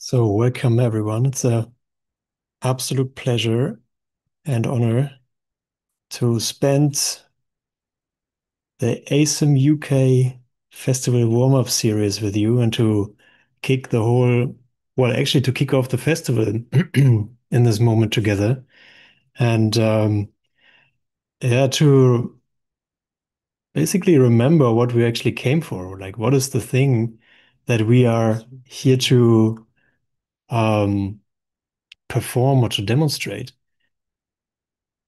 So, welcome everyone. It's a absolute pleasure and honor to spend the ACIM UK Festival warm-up series with you and to kick the whole, well, actually to kick off the festival in this moment together. And yeah, to basically remember what we actually came for. Like, what is the thing that we are here to um, perform or to demonstrate?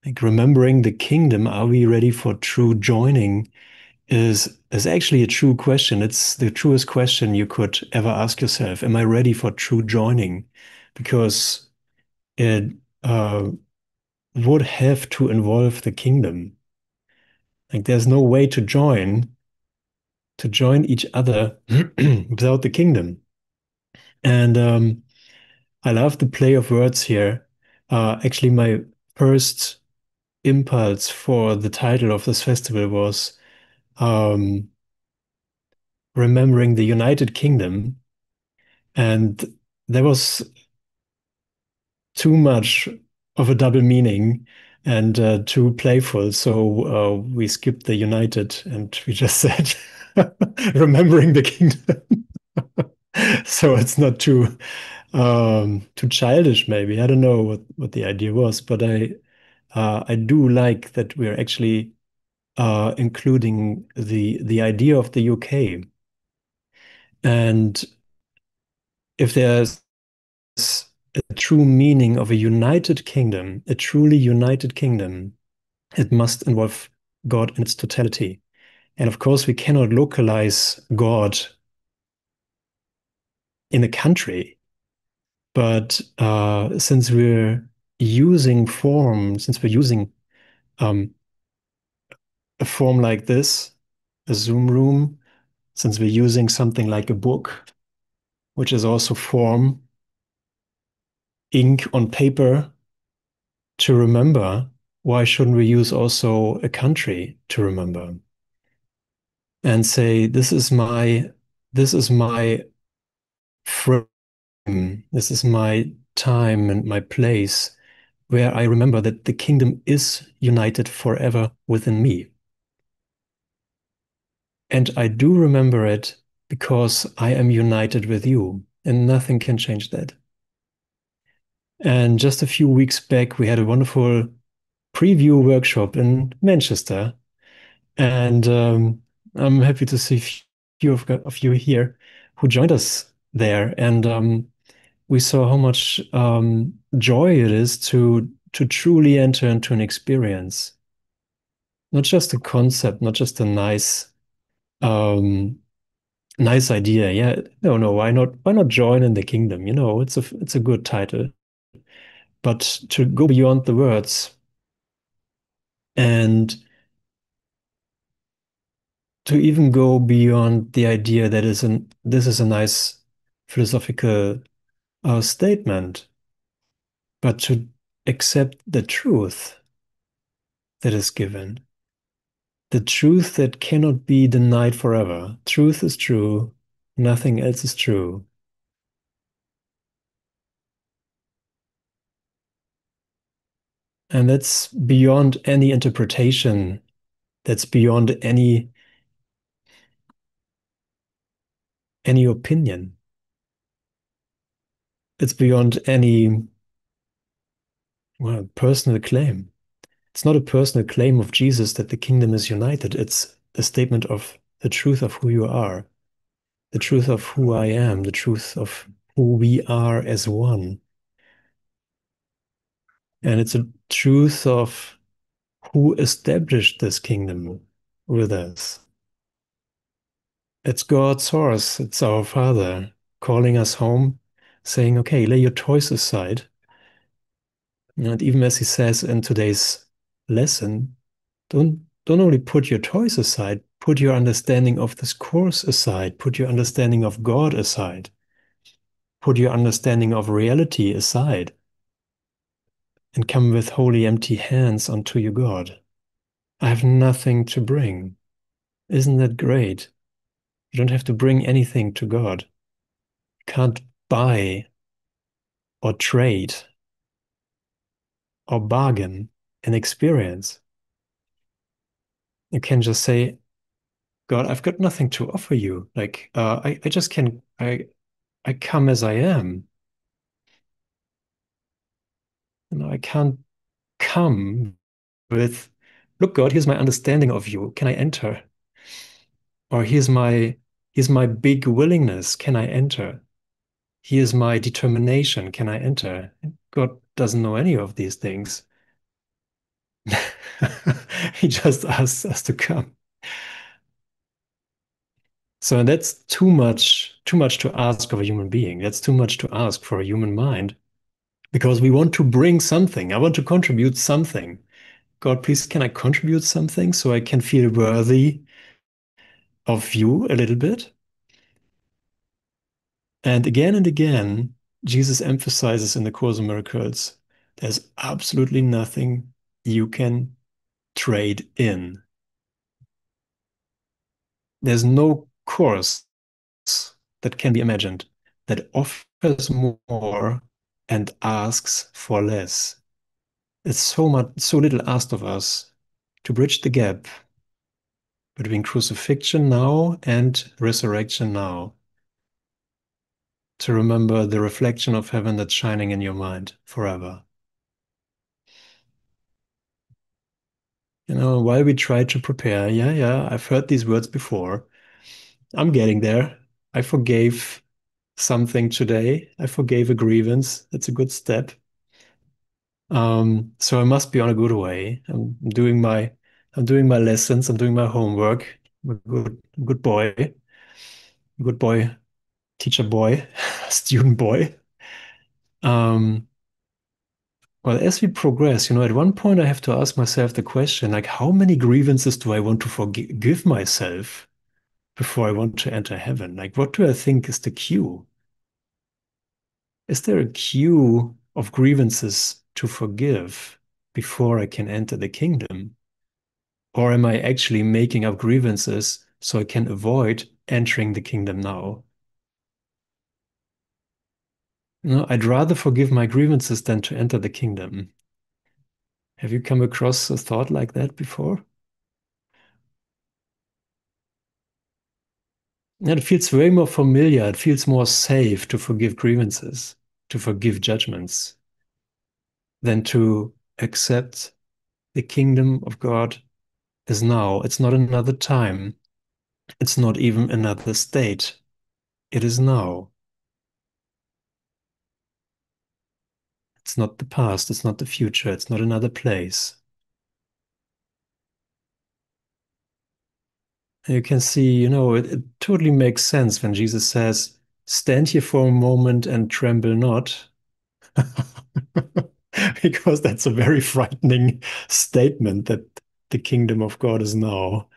Like remembering the kingdom, are we ready for true joining is actually a true question. It's the truest question you could ever ask yourself. Am I ready for true joining? Because it would have to involve the kingdom. Like there's no way to join each other without the kingdom. And I love the play of words here. Actually, my first impulse for the title of this festival was um, remembering the United Kingdom. And there was too much of a double meaning and too playful. So we skipped the United and we just said remembering the kingdom. So it's not too childish, maybe. I don't know what the idea was, but I do like that we're actually including the idea of the UK. And if there's a true meaning of a united kingdom, a truly united kingdom, it must involve God in its totality. And of course, we cannot localize God in a country, but since we're using um, a form like this, a Zoom room, since we're using something like a book, which is also form, ink on paper, to remember, why shouldn't we use also a country to remember and say, this is my frame, this is my time and my place where I remember that the kingdom is united forever within me. And I do remember it because I am united with you, and nothing can change that. And just a few weeks back, we had a wonderful preview workshop in Manchester. And I'm happy to see a few of you here who joined us there. And we saw how much joy it is to truly enter into an experience, not just a concept, not just a um, nice idea. Yeah, no, why not join in the kingdom? It's a good title, but to go beyond the words and to even go beyond the idea that this is a nice philosophical statement, but to accept the truth that is given, the truth that cannot be denied forever. Truth is true, nothing else is true. And that's beyond any interpretation, that's beyond any opinion. It's beyond any, well, personal claim. It's not a personal claim of Jesus that the kingdom is united. It's a statement of the truth of who you are, the truth of who I am, the truth of who we are as one. And it's a truth of who established this kingdom with us. It's God's source, it's our Father calling us home, saying, okay, lay your toys aside. And even as he says in today's lesson, don't only put your toys aside, put your understanding of this course aside, put your understanding of God aside, put your understanding of reality aside, and come with holy empty hands unto your God. I have nothing to bring. Isn't that great? You don't have to bring anything to God. You can't buy or trade or bargain an experience. You can just say, God, I've got nothing to offer you. Like, I just can, I come as I am. I can't come with, look, God, here's my understanding of you. Can I enter? Or here's my big willingness. Can I enter? Here's my determination. Can I enter? God doesn't know any of these things. He just asks us to come. So that's too much to ask of a human being. That's too much to ask for a human mind because we want to bring something. I want to contribute something. God, please, can I contribute something so I can feel worthy of you a little bit? And again, Jesus emphasizes in the Course of Miracles, there's absolutely nothing you can trade in. There's no course that can be imagined that offers more and asks for less. It's so little asked of us to bridge the gap between crucifixion now and resurrection now, to remember the reflection of heaven that's shining in your mind forever. While we try to prepare, yeah, I've heard these words before. I'm getting there. I forgave something today. I forgave a grievance. That's a good step. So I must be on a good way. I'm doing my lessons. I'm doing my homework. I'm a good boy, teacher boy, student boy. Um, well, as we progress, at one point I have to ask myself the question, like, how many grievances do I want to forgive myself before I want to enter heaven? Like, what do I think is the queue? Is there a queue of grievances to forgive before I can enter the kingdom? Or am I actually making up grievances so I can avoid entering the kingdom now? No, I'd rather forgive my grievances than to enter the kingdom. Have you come across a thought like that before? Yeah, it feels way more familiar. It feels more safe to forgive grievances, to forgive judgments, than to accept the kingdom of God is now. It's not another time. It's not even another state. It is now. It's not the past. It's not the future. It's not another place. And you can see, it totally makes sense when Jesus says, stand here for a moment and tremble not. Because that's a very frightening statement that the kingdom of God is now.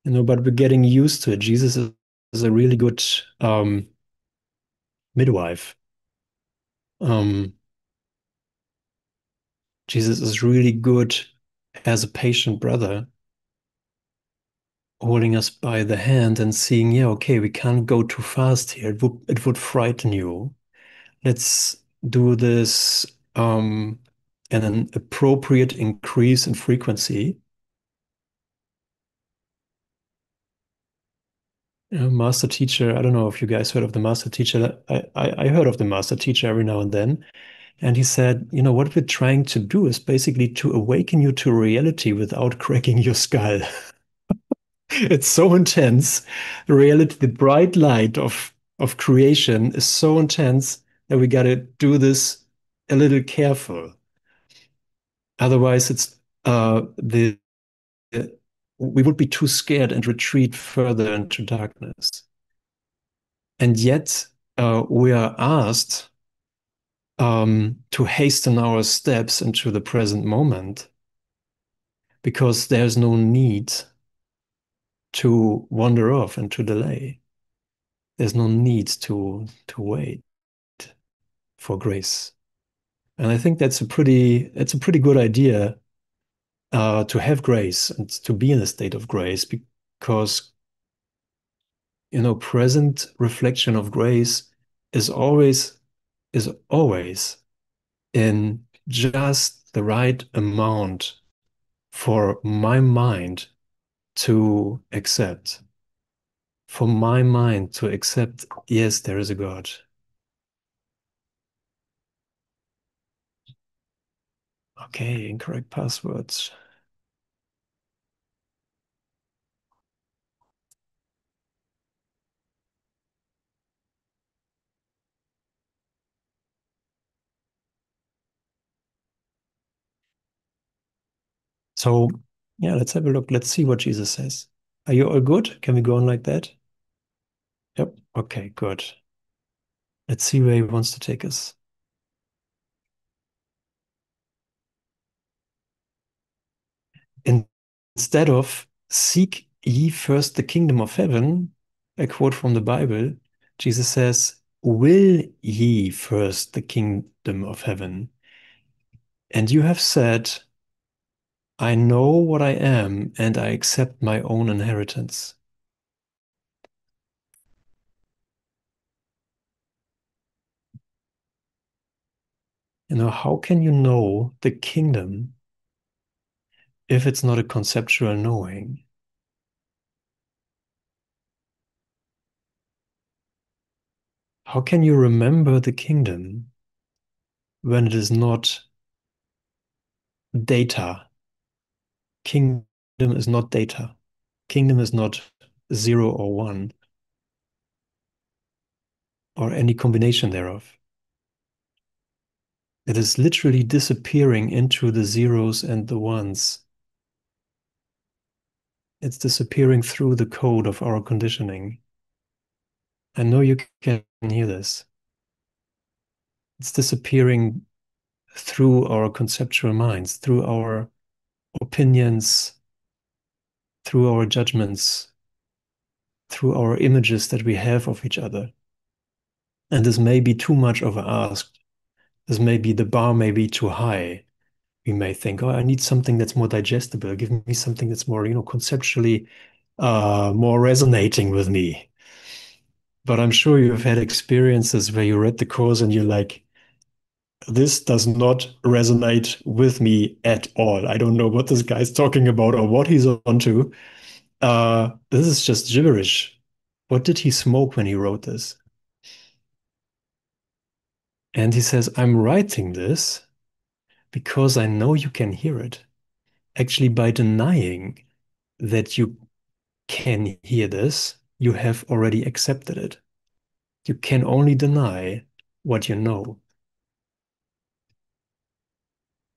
But we're getting used to it. Jesus is a really good midwife. Um, Jesus is really good as a patient brother, holding us by the hand and seeing, yeah, okay, we can't go too fast here. It would frighten you. Let's do this at an appropriate increase in frequency. Master teacher, I don't know if you guys heard of the master teacher. I heard of the master teacher every now and then. And he said, what we're trying to do is basically to awaken you to reality without cracking your skull. It's so intense. The reality, the bright light of creation is so intense that we got to do this a little careful. Otherwise, the we would be too scared and retreat further into darkness. And yet, we are asked to hasten our steps into the present moment because there's no need to wander off and to delay. There's no need to wait for grace. And I think it's a pretty good idea to have grace and to be in a state of grace because present reflection of grace is always is always in just the right amount for my mind to accept. For my mind to accept, yes, there is a God. Okay, incorrect passwords. So, yeah, let's have a look. Let's see what Jesus says. Are you all good? Can we go on like that? Yep. Okay, good. Let's see where he wants to take us. In, Instead of seek ye first the kingdom of heaven, a quote from the Bible, Jesus says, will ye first the kingdom of heaven? And you have said, I know what I am, and I accept my own inheritance. How can you know the kingdom if it's not a conceptual knowing? How can you remember the kingdom when it is not data? Kingdom is not data. Kingdom is not zero or one or any combination thereof. It is literally disappearing into the zeros and the ones. It's disappearing through the code of our conditioning. I know you can hear this. It's disappearing through our conceptual minds, through our opinions, through our judgments, through our images that we have of each other. And this may be too much of a ask. This may be the bar may be too high. We may think, oh, I need something that's more digestible. Give me something that's more, conceptually more resonating with me. But I'm sure you've had experiences where you read the course and you're like, this does not resonate with me at all. I don't know what this guy's talking about or what he's onto. This is just gibberish. What did he smoke when he wrote this? And he says, I'm writing this because I know you can hear it. Actually, by denying that you can hear this, you have already accepted it. You can only deny what you know.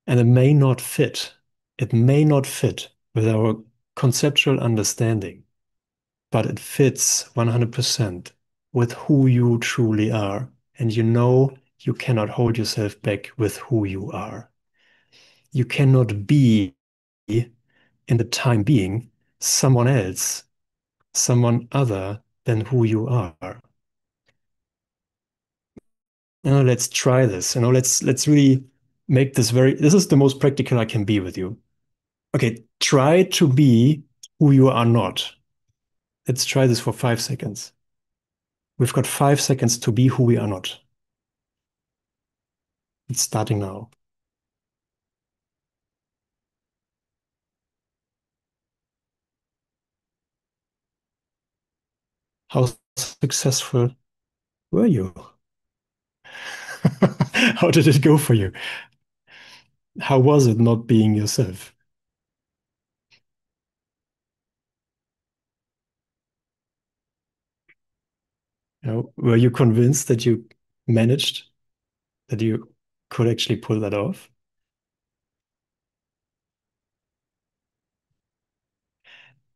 And it may not fit. It may not fit with our conceptual understanding, but it fits 100% with who you truly are. And you cannot hold yourself back with who you are. You cannot be, in the time being, someone else, someone other than who you are. Let's try this. Let's really make this this is the most practical I can be with you. Okay, try to be who you are not. Let's try this for 5 seconds. We've got 5 seconds to be who we are not. It's starting now. How successful were you? How did it go for you? How was it not being yourself? Were you convinced that you managed, that you could actually pull that off?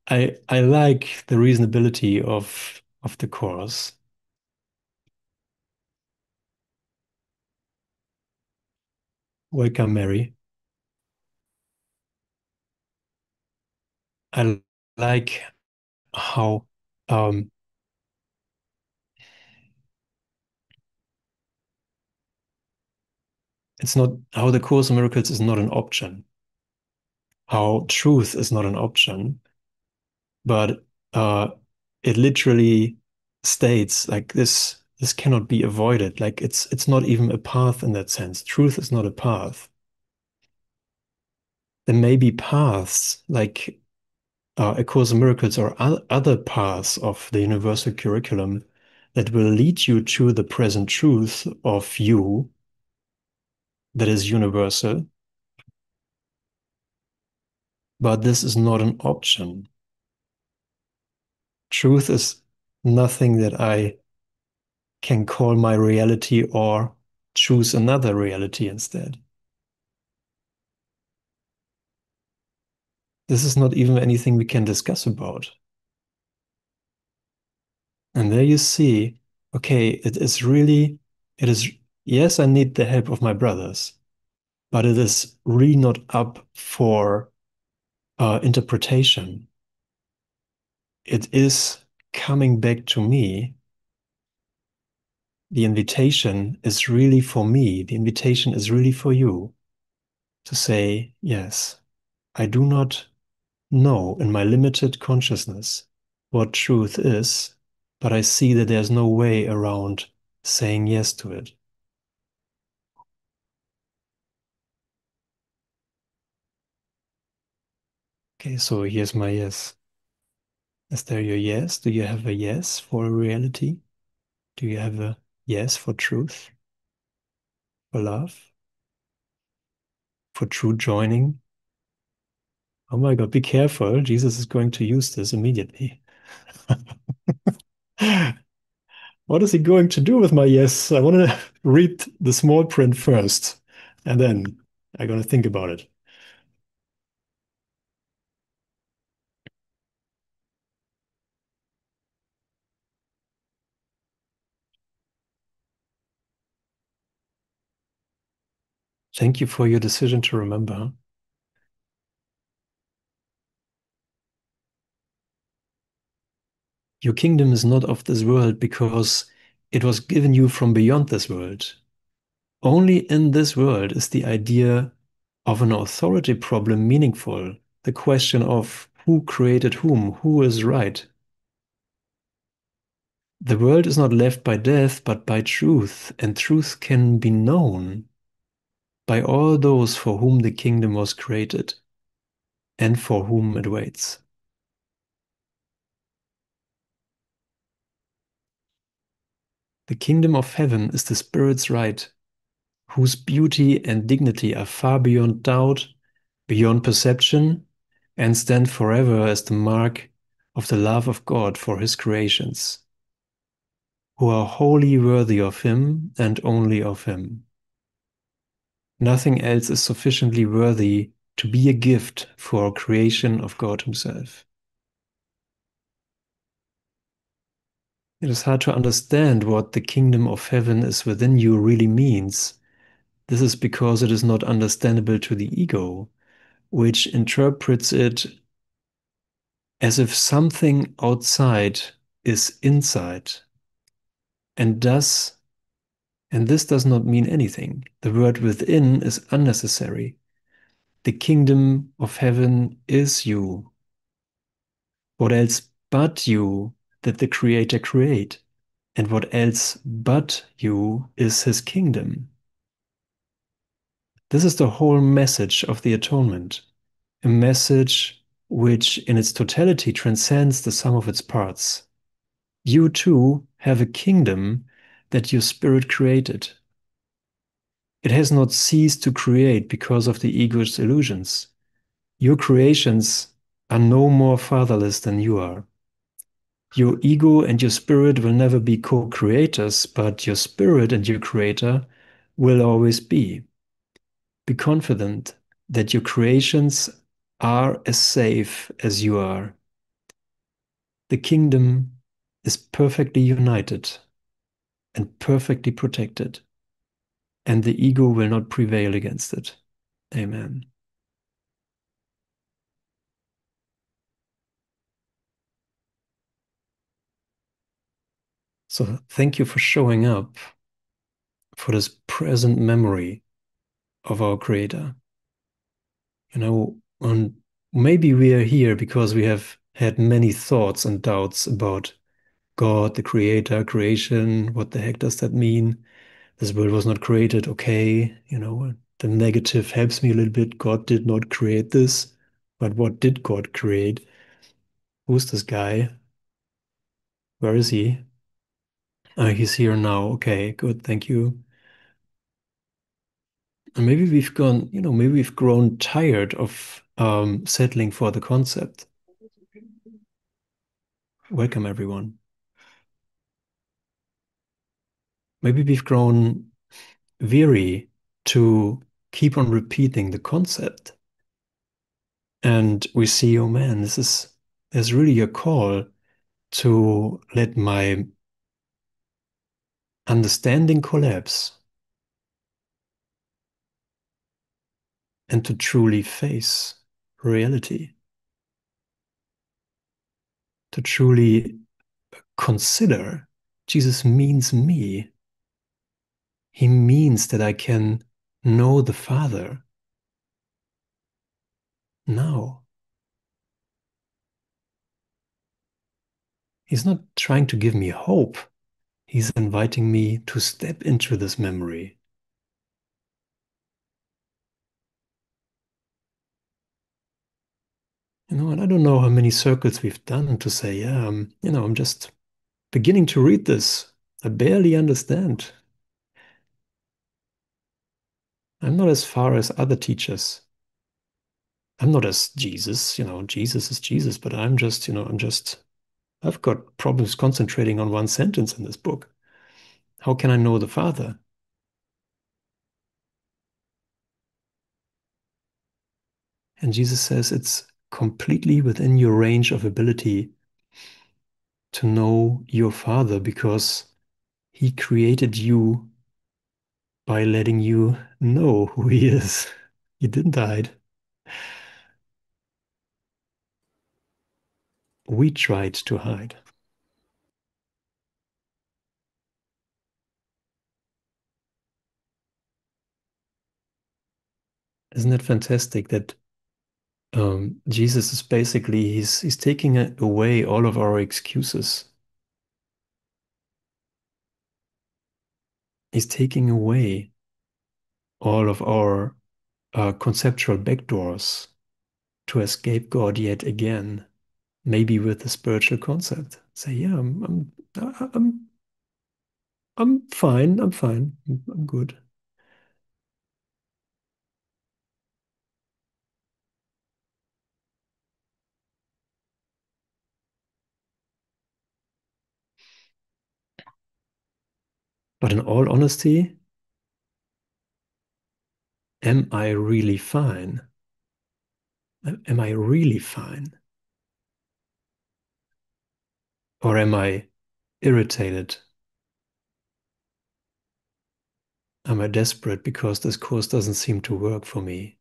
I like the reasonability of the course. Welcome, Mary. I like how um, it's not how the Course in Miracles is not an option, how truth is not an option, but it literally states, like this cannot be avoided. Like it's not even a path in that sense. Truth is not a path. There may be paths like A Course in Miracles or other paths of the universal curriculum that will lead you to the present truth of you that is universal. But this is not an option. Truth is nothing that I can call my reality or choose another reality instead. This is not even anything we can discuss about. And there you see, okay, it is, yes, I need the help of my brothers, but it is really not up for interpretation. It is coming back to me. The invitation is really for me. The invitation is really for you to say, yes, I do not know in my limited consciousness what truth is, but I see that there's no way around saying yes to it. Okay, so here's my yes. Is there your yes? Do you have a yes for reality? Do you have a yes for truth, for love, for true joining? Oh my God, be careful. Jesus is going to use this immediately. What is he going to do with my yes? I want to read the small print first, and then I'm going to think about it. Thank you for your decision to remember. Your kingdom is not of this world because it was given you from beyond this world. Only in this world is the idea of an authority problem meaningful. The question of who created who is right. The world is not left by death, but by truth, and truth can be known by all those for whom the kingdom was created and for whom it waits. The kingdom of heaven is the Spirit's right, whose beauty and dignity are far beyond doubt, beyond perception, and stand forever as the mark of the love of God for his creations, who are wholly worthy of him and only of him. Nothing else is sufficiently worthy to be a gift for a creation of God himself. It is hard to understand what the kingdom of heaven is within you really means. This is because it is not understandable to the ego, which interprets it as if something outside is inside. And thus, and this does not mean anything. The word within is unnecessary. The kingdom of heaven is you. What else but you did the Creator create? And what else but you is his kingdom? This is the whole message of the atonement, a message which in its totality transcends the sum of its parts. You too have a kingdom that your spirit created. It has not ceased to create because of the ego's illusions. Your creations are no more fatherless than you are. Your ego and your spirit will never be co-creators, but your spirit and your creator will always be. Be confident that your creations are as safe as you are. The kingdom is perfectly united and perfectly protected, and the ego will not prevail against it. Amen. So thank you for showing up for this present memory of our Creator. Maybe we are here because we have had many thoughts and doubts about God, the creator, creation, what the heck does that mean? This world was not created, okay, the negative helps me a little bit. God did not create this, but what did God create? Who's this guy? Where is he? He's here now. Okay, good, thank you. And maybe maybe we've grown tired of settling for the concept. Welcome, everyone. Maybe we've grown weary to keep on repeating the concept. And we see, oh man, there's really a call to let my understanding collapse and to truly face reality, to truly consider Jesus means me. He means that I can know the Father now. He's not trying to give me hope. He's inviting me to step into this memory. And I don't know how many circles we've done to say, yeah, I'm just beginning to read this. I barely understand. I'm not as far as other teachers. I'm not as Jesus, Jesus is Jesus, but I've got problems concentrating on one sentence in this book. How can I know the Father? And Jesus says it's completely within your range of ability to know your Father because He created you by letting you know who He is. He didn't hide. We tried to hide. Isn't it fantastic that Jesus is basically he's taking away all of our excuses. He's taking away all of our conceptual backdoors to escape God yet again, maybe with a spiritual concept. Say, yeah, I'm, I'm fine. I'm fine. I'm good. But in all honesty, am I really fine? Am I really fine? Or am I irritated? Am I desperate because this course doesn't seem to work for me?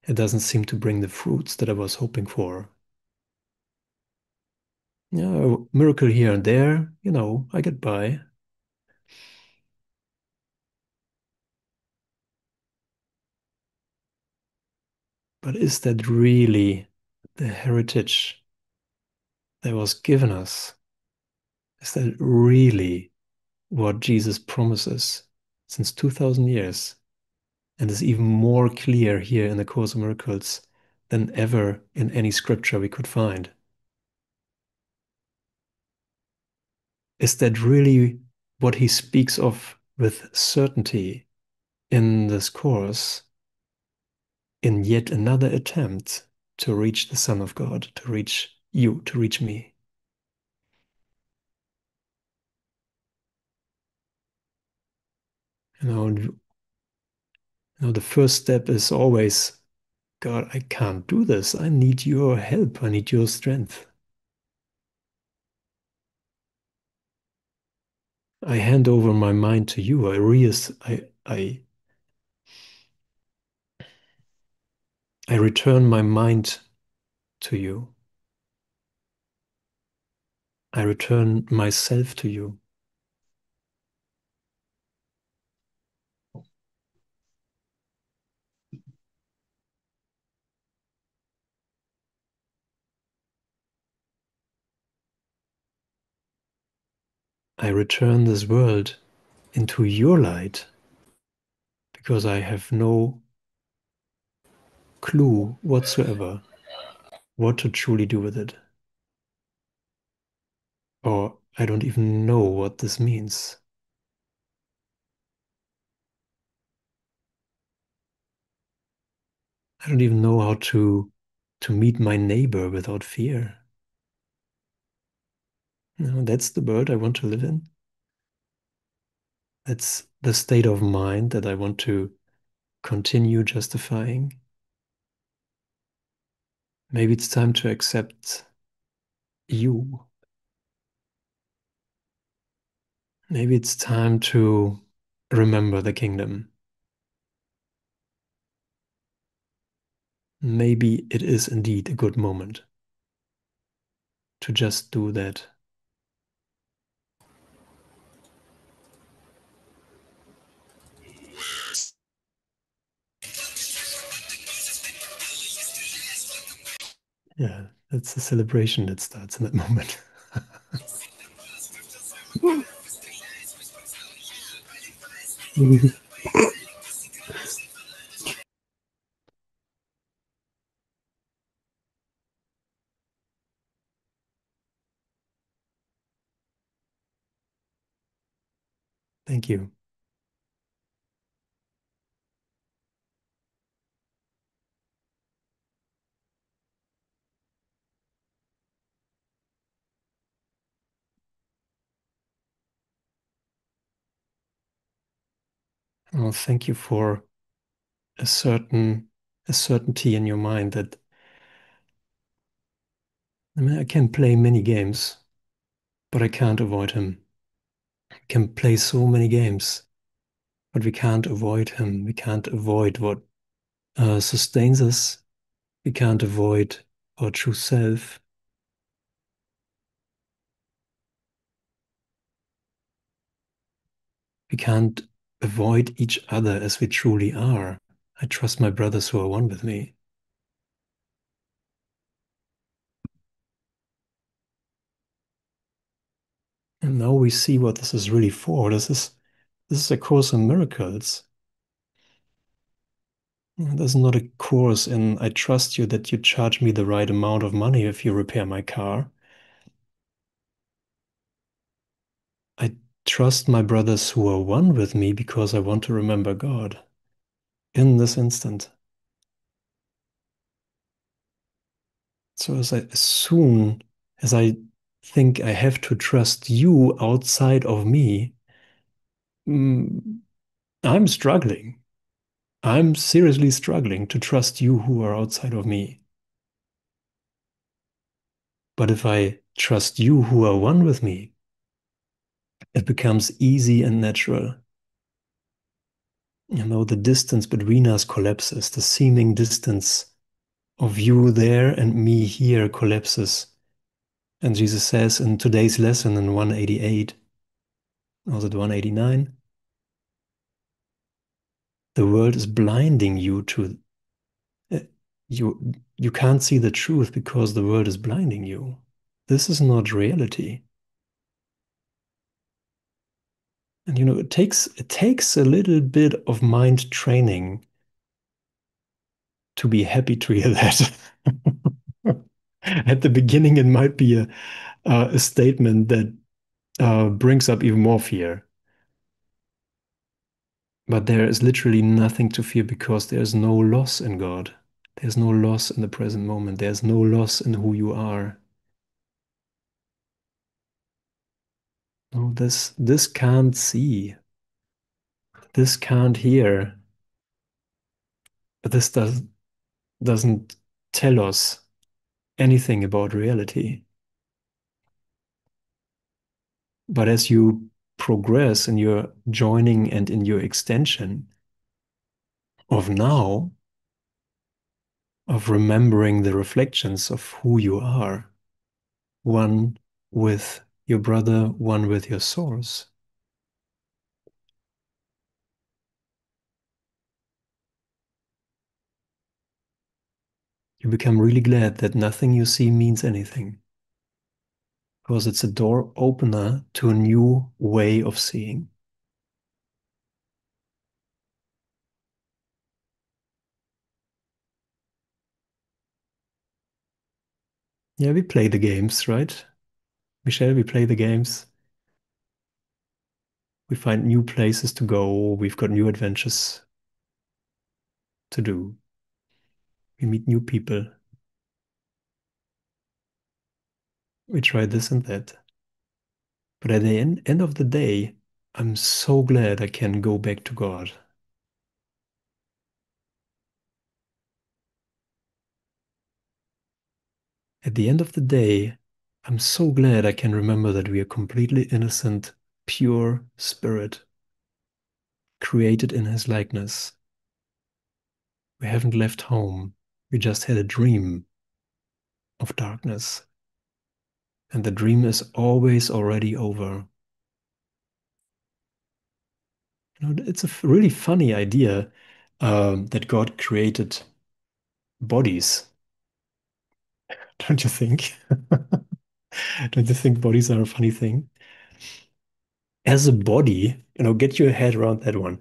It doesn't seem to bring the fruits that I was hoping for. Yeah, a miracle here and there, I get by. But is that really the heritage that was given us? Is that really what Jesus promises since 2000 years and is even more clear here in the Course of Miracles than ever in any scripture we could find? Is that really what he speaks of with certainty in this course in yet another attempt to reach the Son of God, to reach you, to reach me? You know, the first step is always, God, I can't do this. I need your help. I need your strength. I hand over my mind to you. I return my mind to you. I return myself to you. I return this world into your light because I have no clue whatsoever what to truly do with it. Or I don't even know what this means. I don't even know how to meet my neighbor without fear. That's the world I want to live in. That's the state of mind that I want to continue justifying. Maybe it's time to accept you. Maybe it's time to remember the kingdom. Maybe it is indeed a good moment to just do that. Yeah, that's the celebration that starts in that moment. Thank you. Well, thank you for a certainty in your mind that I can play many games, but I can't avoid him. I can play so many games, but we can't avoid him. We can't avoid what sustains us. We can't avoid our true self. We can't avoid each other as we truly are. I trust my brothers who are one with me. And now we see what this is really for. This is a course in miracles. This is not a course in I trust you that you charge me the right amount of money if you repair my car. I trust my brothers who are one with me because I want to remember God in this instant. So as soon as I think I have to trust you outside of me, mm, I'm struggling. I'm seriously struggling to trust you who are outside of me. But if I trust you who are one with me, it becomes easy and natural. The distance between us collapses. The seeming distance of you there and me here collapses. And Jesus says in today's lesson in 188, or is it 189? The world is blinding you to uh, you can't see the truth because the world is blinding you. This is not reality. And it takes a little bit of mind training to be happy to hear that. At the beginning, it might be a statement that brings up even more fear. But there is literally nothing to fear because there's no loss in God. There's no loss in the present moment. There's no loss in who you are. No, this can't see. This can't hear. This doesn't tell us anything about reality. But as you progress in your joining and in your extension of now, of remembering the reflections of who you are, one with your brother, one with your source, you become really glad that nothing you see means anything. because it's a door opener to a new way of seeing. Yeah, we play the games, right? Michelle, we play the games. We find new places to go. We've got new adventures to do. We meet new people. We try this and that. But at the end of the day, I'm so glad I can go back to God. At the end of the day, I'm so glad I can remember that we are completely innocent, pure spirit, created in His likeness. We haven't left home. We just had a dream of darkness. And the dream is always already over. It's a really funny idea that God created bodies, don't you think? Don't you think bodies are a funny thing? As a body, get your head around that one.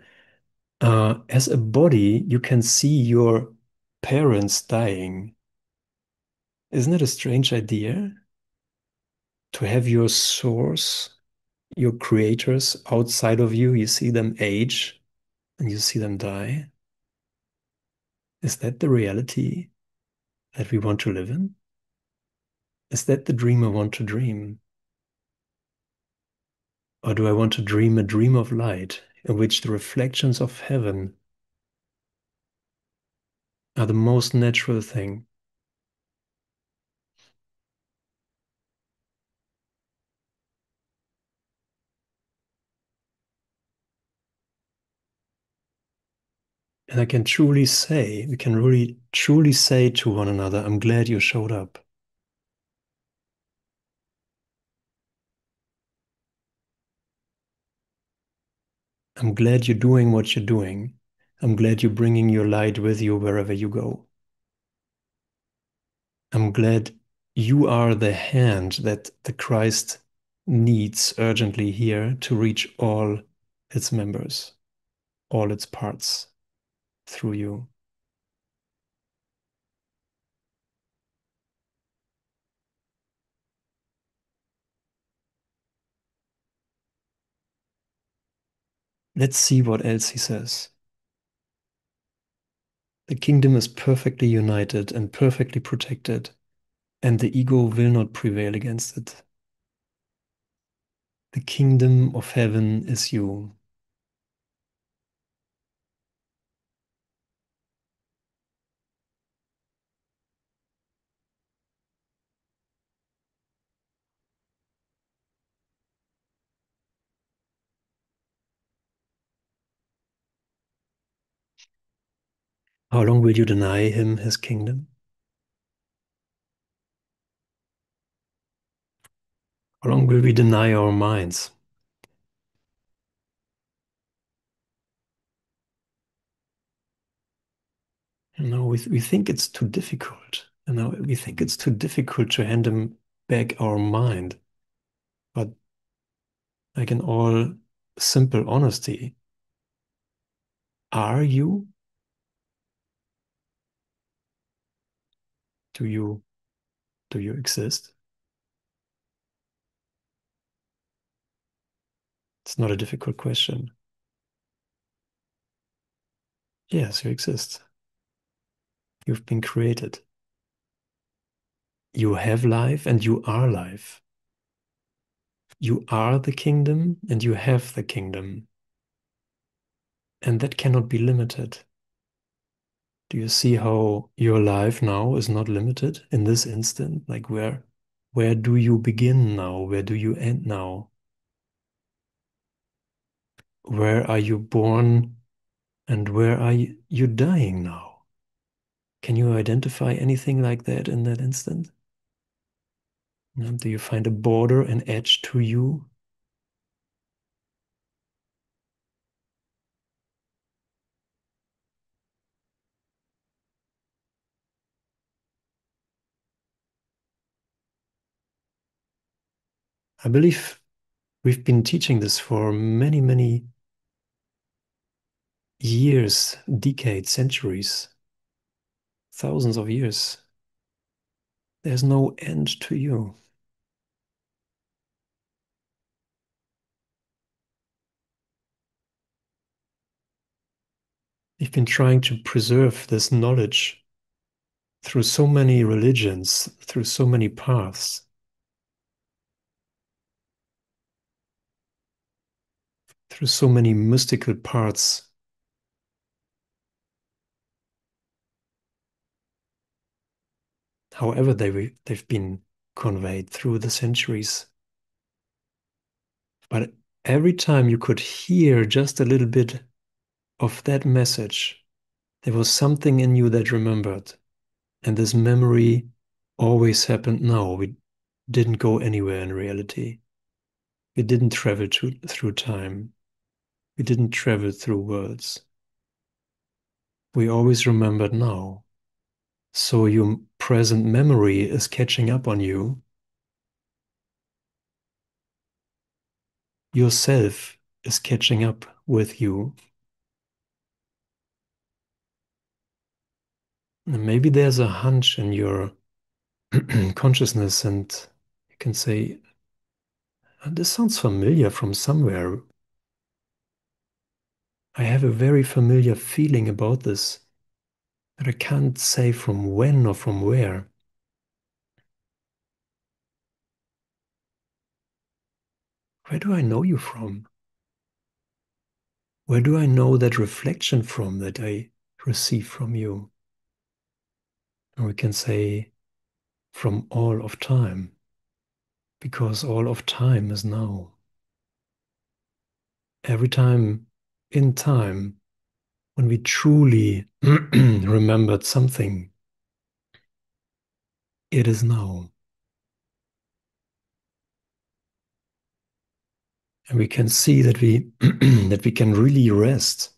As a body, you can see your parents dying. Isn't it a strange idea to have your source, your creators outside of you? You see them age and you see them die. Is that the reality that we want to live in? Is that the dream I want to dream? Or do I want to dream a dream of light in which the reflections of heaven are the most natural thing? And I can truly say, we can really truly say to one another, I'm glad you showed up. I'm glad you're doing what you're doing. I'm glad you're bringing your light with you wherever you go. I'm glad you are the hand that the Christ needs urgently here to reach all its members, all its parts through you. Let's see what else he says. The kingdom is perfectly united and perfectly protected, and the ego will not prevail against it. The kingdom of heaven is you. How long will you deny him his kingdom? How long will we deny our minds? We think it's too difficult. We think it's too difficult to hand him back our mind. But like in all simple honesty, are you? Do you do you exist? It's not a difficult question. Yes, you exist. You've been created. You have life and you are life. You are the kingdom and you have the kingdom. And that cannot be limited. Do you see how your life now is not limited in this instant? Like where do you begin now? Where do you end now? Where are you born and where are you dying now? Can you identify anything like that in that instant? Do you find a border, an edge to you? I believe we've been teaching this for many, many years, decades, centuries, thousands of years. There's no end to you. We've been trying to preserve this knowledge through so many religions, through so many paths, through so many mystical parts, however they've been conveyed through the centuries. But every time you could hear just a little bit of that message, there was something in you that remembered. And this memory always happened now. We didn't go anywhere in reality. We didn't travel through time. We didn't travel through worlds. We always remembered now. So your present memory is catching up on you. Yourself is catching up with you. And maybe there's a hunch in your consciousness, and you can say, this sounds familiar from somewhere. I have a very familiar feeling about this, but I can't say from when or from where. Where do I know you from? Where do I know that reflection from that I receive from you? And we can say, from all of time, because all of time is now. Every time in time, when we truly remembered something, it is now. And we can see that we that we can really rest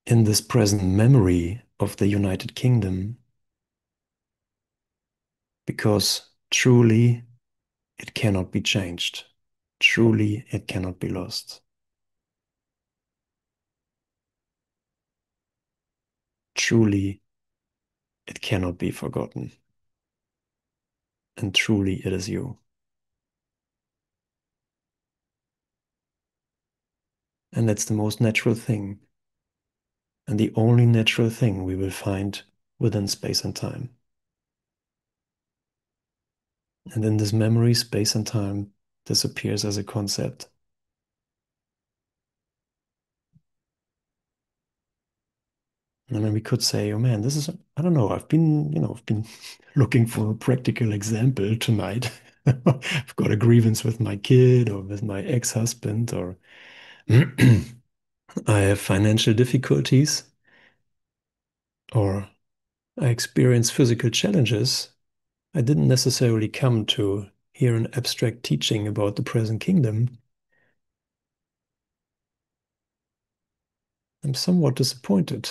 in this present memory of the United Kingdom, because truly it cannot be changed. Truly it cannot be lost. Truly it cannot be forgotten. And truly it is you. And that's the most natural thing, and the only natural thing we will find within space and time. And in this memory, space and time disappears as a concept. And then we could say, oh man, this is, I don't know, I've been looking for a practical example tonight. I've got a grievance with my kid or with my ex-husband, or I have financial difficulties, or I experience physical challenges. I didn't necessarily come to hear an abstract teaching about the present kingdom. I'm somewhat disappointed.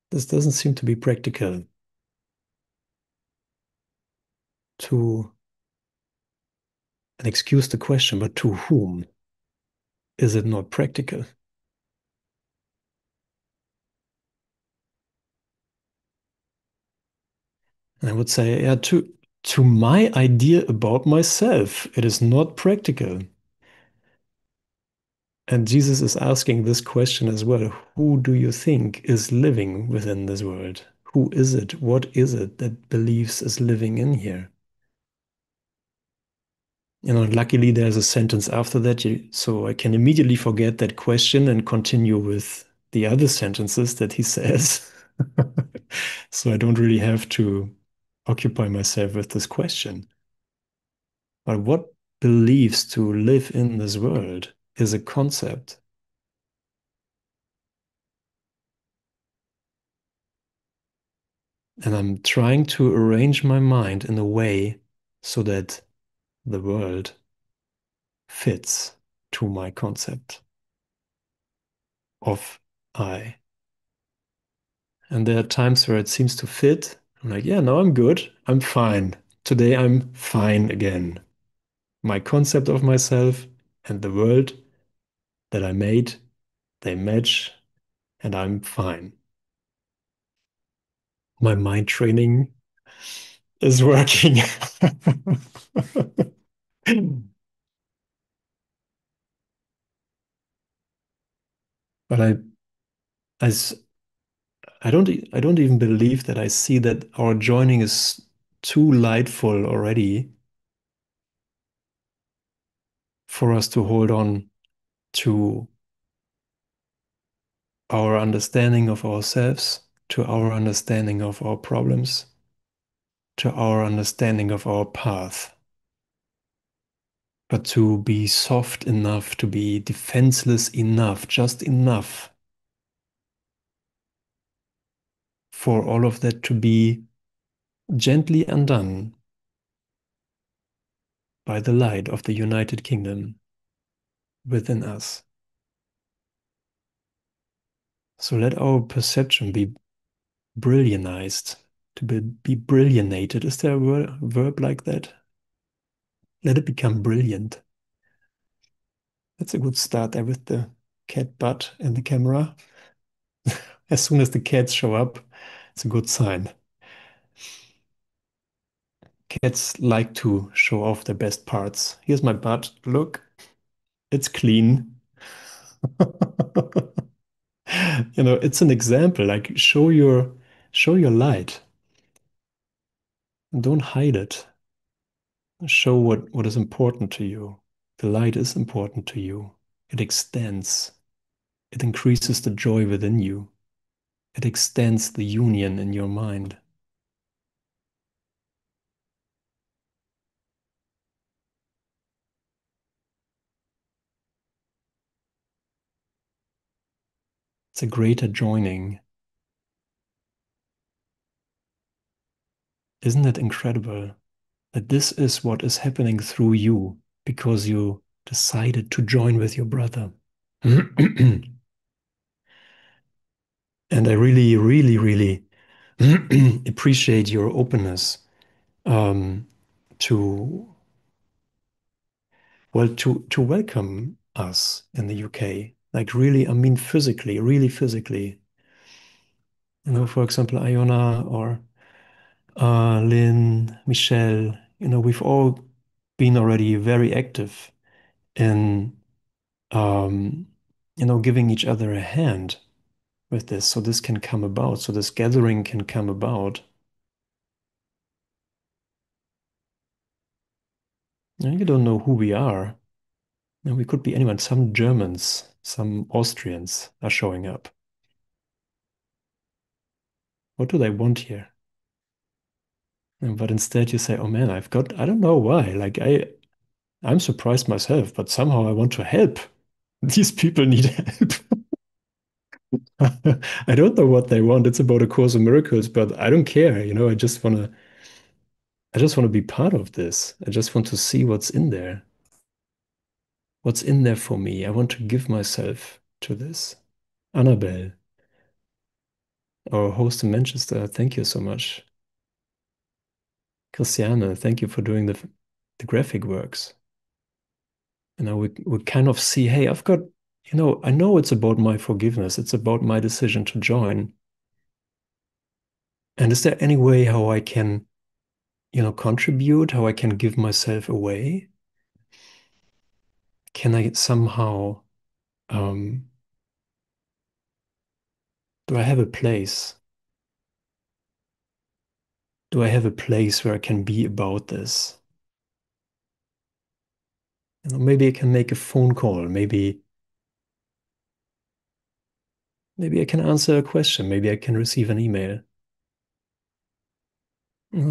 This doesn't seem to be practical to, and excuse the question, but to whom is it not practical? And I would say, yeah, to my idea about myself, it is not practical. And Jesus is asking this question as well. Who do you think is living within this world? Who is it? What is it that believes is living in here? Luckily there's a sentence after that, so I can immediately forget that question and continue with the other sentences that he says. So I don't really have to occupy myself with this question. But what believes to live in this world is a concept. And I'm trying to arrange my mind in a way so that the world fits to my concept of I. And there are times where it seems to fit, I'm like, yeah, no, I'm good. I'm fine. Today I'm fine again. My concept of myself and the world that I made, they match, and I'm fine. My mind training is working. But I, s- I don't even believe that I see that our joining is too lightful already for us to hold on to our understanding of ourselves, to our understanding of our problems, to our understanding of our path, but to be soft enough, to be defenseless enough, just enough for all of that to be gently undone by the light of the United Kingdom within us. So let our perception be brilliantized, to be brilliantated. Is there a verb like that? Let it become brilliant. That's a good start there with the cat butt in the camera. As soon as the cats show up, it's a good sign. Cats like to show off their best parts. Here's my butt. Look, it's clean. It's an example. Like show your light. Don't hide it. Show what is important to you. The light is important to you. It extends. It increases the joy within you. It extends the union in your mind. It's a greater joining. Isn't it incredible that this is what is happening through you because you decided to join with your brother? And I really, really, really appreciate your openness um, to, well, to welcome us in the UK. Like really, I mean physically, really physically. For example, Iona or Lynn, Michelle, we've all been already very active in, um, giving each other a hand with this, so this can come about, so this gathering can come about. You don't know who we are. We could be anyone. Some Germans, some Austrians are showing up. What do they want here? But instead you say, oh man, I don't know why. I'm surprised myself, but somehow I want to help. These people need help. I don't know what they want. It's about A Course in Miracles, but I don't care. I just want to be part of this. I just want to see what's in there. What's in there for me? I want to give myself to this. Annabelle, our host in Manchester, thank you so much. Christiane, thank you for doing the graphic works. We kind of see, hey, I know it's about my forgiveness. It's about my decision to join. And is there any way how I can, contribute, how I can give myself away? Can I somehow, um, do I have a place? Do I have a place where I can be about this? Maybe I can make a phone call. Maybe I can answer a question. Maybe I can receive an email.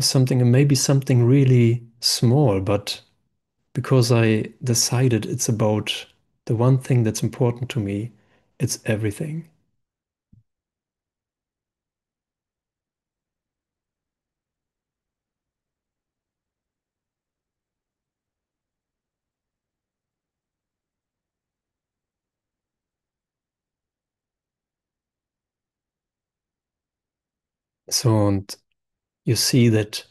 Something, maybe something really small, but because I decided it's about the one thing that's important to me, it's everything. So, and you see that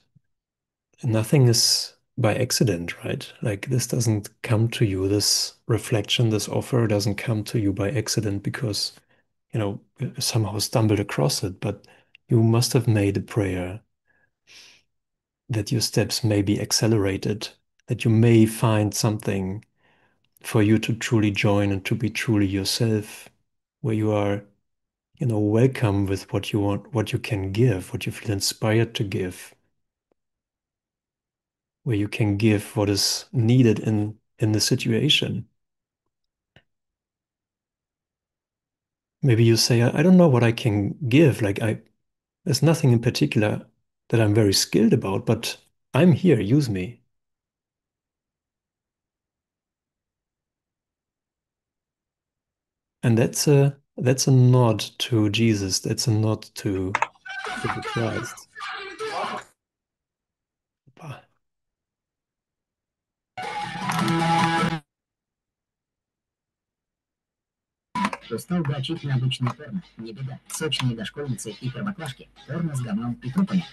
nothing is by accident, right? Like this doesn't come to you, this reflection, this offer doesn't come to you by accident because, somehow stumbled across it, but you must have made a prayer that your steps may be accelerated, that you may find something for you to truly join and to be truly yourself, where you are, welcome with what you want, what you can give, what you feel inspired to give, where you can give what is needed in the situation. Maybe you say, I don't know what I can give. There's nothing in particular that I'm very skilled about, but I'm here, use me. And that's a nod to Jesus. That's a nod to the Christ. Что стал дрочить на обычную порно. Не беда. Сочные дошкольницы и первоклашки. Порно с говном и трупами.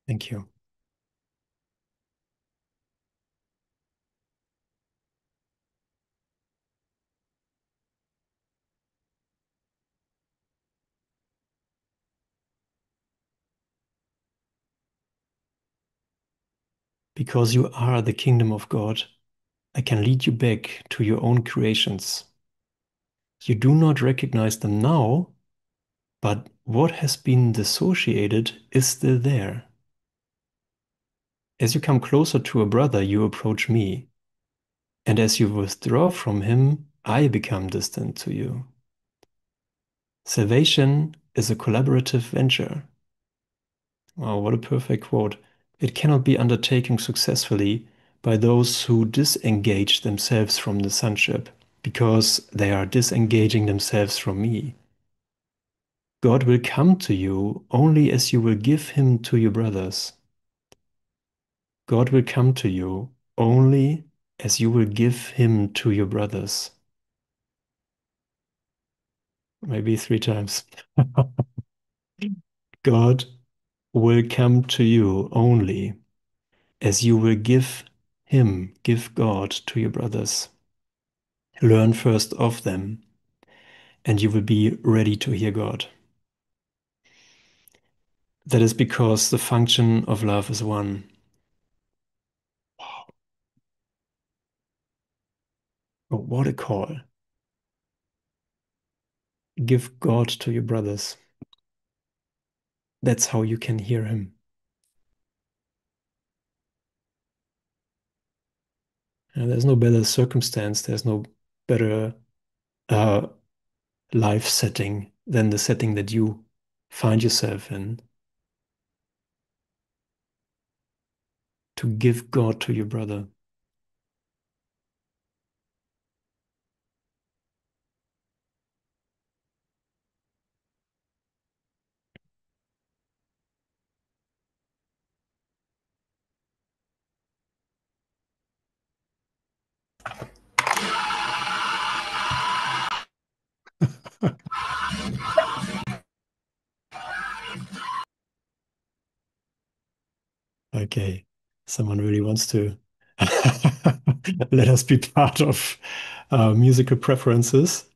Thank you. Because you are the kingdom of God, I can lead you back to your own creations. You do not recognize them now, but what has been dissociated is still there. As you come closer to a brother, you approach me. And as you withdraw from him, I become distant to you. Salvation is a collaborative venture. Wow, what a perfect quote. It cannot be undertaken successfully by those who disengage themselves from the sonship, because they are disengaging themselves from me. God will come to you only as you will give him to your brothers. God will come to you only as you will give him to your brothers. Maybe 3 times. God will come to you only as you will give God to your brothers. Learn first of them, and you will be ready to hear God. That is because the function of love is one. Wow. Oh, what a call. Give God to your brothers. That's how you can hear him. And there's no better circumstance, there's no better uh, life setting than the setting that you find yourself in to give God to your brother. Okay, someone really wants to let us be part of musical preferences.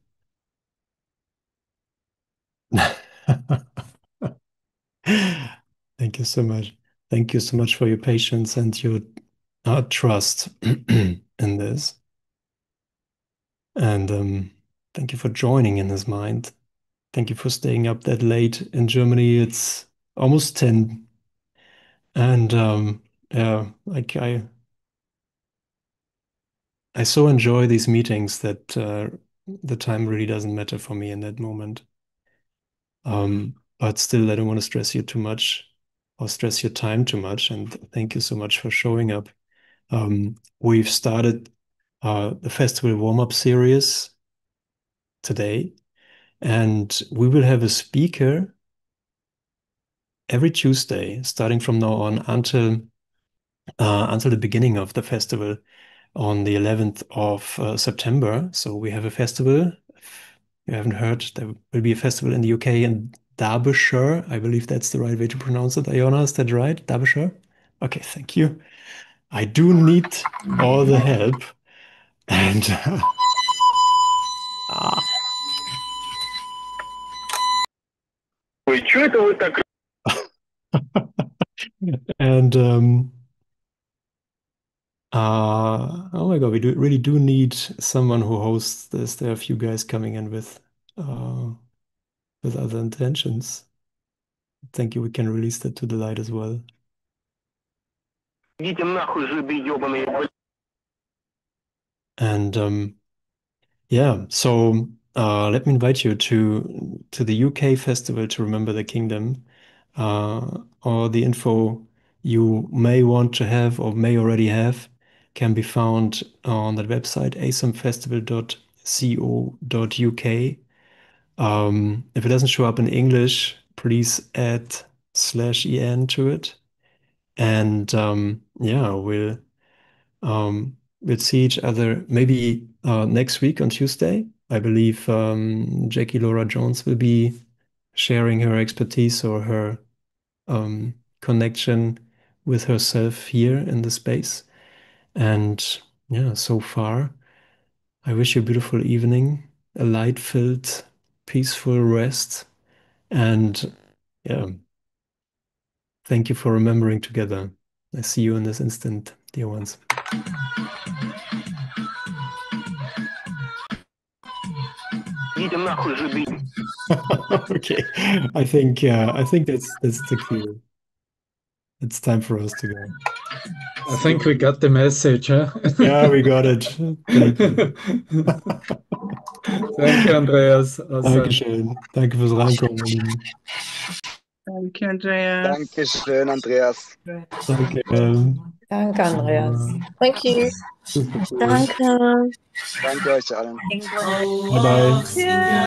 Thank you so much. Thank you so much for your patience and your trust in this. And thank you for joining in this mind. Thank you for staying up that late. In Germany, it's almost 10. And yeah, I so enjoy these meetings that the time really doesn't matter for me in that moment. But still, I don't want to stress you too much or stress your time too much. And thank you so much for showing up. We've started the festival warm-up series today, and we will have a speaker every Tuesday, starting from now on until the beginning of the festival on the 11th of September. So we have a festival. If you haven't heard, there will be a festival in the UK in Derbyshire. I believe that's the right way to pronounce it. Iona, is that right? Derbyshire? Okay, thank you. I do need all the help. And ah, and oh my God, we really do need someone who hosts this. There are a few guys coming in with other intentions. Thank you. We can release that to the light as well. And yeah, so let me invite you to the UK festival to Remember the Kingdom. All the info you may want to have or may already have can be found on that website, acimfestival.co.uk. If it doesn't show up in English, please add /en to it. And yeah, we'll see each other maybe next week on Tuesday. I believe Jackie Laura Jones will be sharing her expertise or her connection with herself here in the space. And yeah, so far, I wish you a beautiful evening, a light-filled, peaceful rest, and yeah, thank you for remembering together. I see you in this instant, dear ones. Okay, I think that's the cue. It's time for us to go. I think we got the message, huh? Yeah, we got it. Thank you. Thank you, Andreas. Awesome. Dankeschön. Danke fürs Reinkommen, ihr Lieben. Danke, Andreas. Dankeschön, Andreas. Danke. Danke, Andreas. Thank you. Super cool. Danke. Danke euch allen. Bye bye. Tschüss.